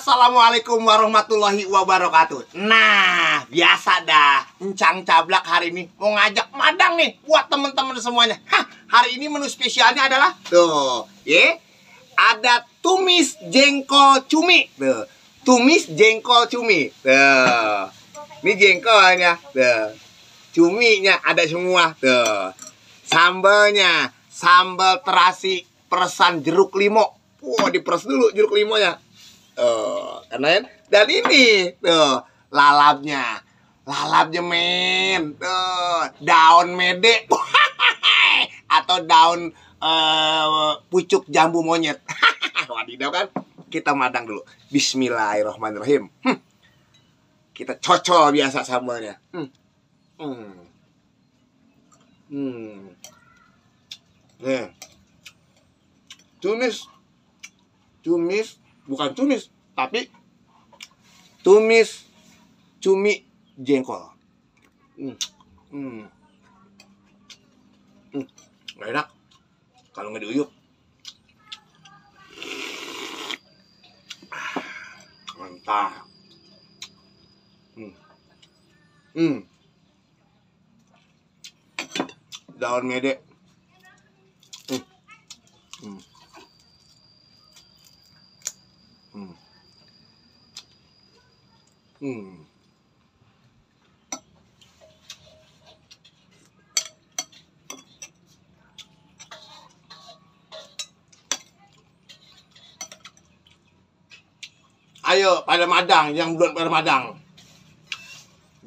Assalamualaikum warahmatullahi wabarakatuh. Nah, biasa dah. Encang Cablak hari ini mau ngajak madang nih buat temen-temen semuanya. Hari ini menu spesialnya adalah tuh, ada tumis jengkol cumi. Tuh, tumis jengkol cumi. Tuh. Ini jengkolnya, tuh. Cuminya ada semua, tuh. Sambalnya, sambal terasi peresan jeruk limau. Wah, diperes dulu jeruk limonya. Karena dan ini tuh lalapnya men, tuh daun mede atau daun pucuk jambu monyet. Wadidaw kan, kita madang dulu. Bismillahirrahmanirrahim. Kita cocol biasa sambalnya. Nih, tumis bukan tumis, tapi tumis cumi jengkol. Nggak enak kalau nggak diuyup. Mantap. Daun mede. Ayo pada madang, yang belum pada madang,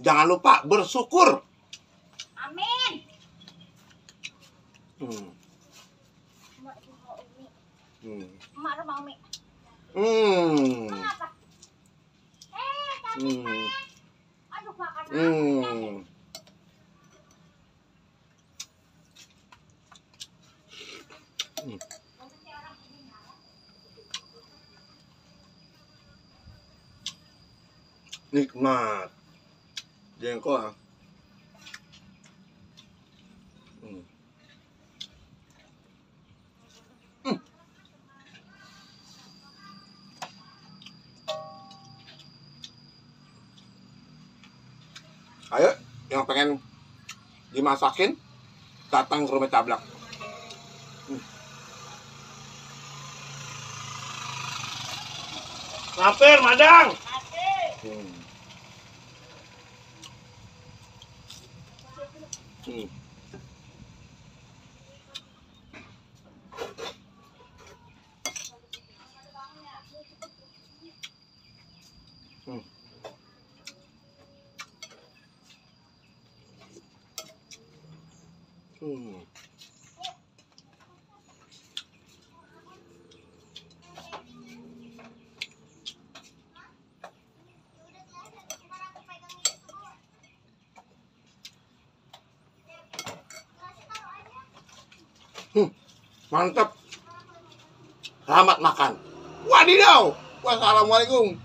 jangan lupa bersyukur. Amin. Emak rumah Umi. Kenapa? Aduh, makan Nikmat jengkol. Ayo, yang pengen dimasakin, datang ke rumah Cablak. Mampir, madang. Mantap. Selamat makan. Wadidaw. Wassalamualaikum.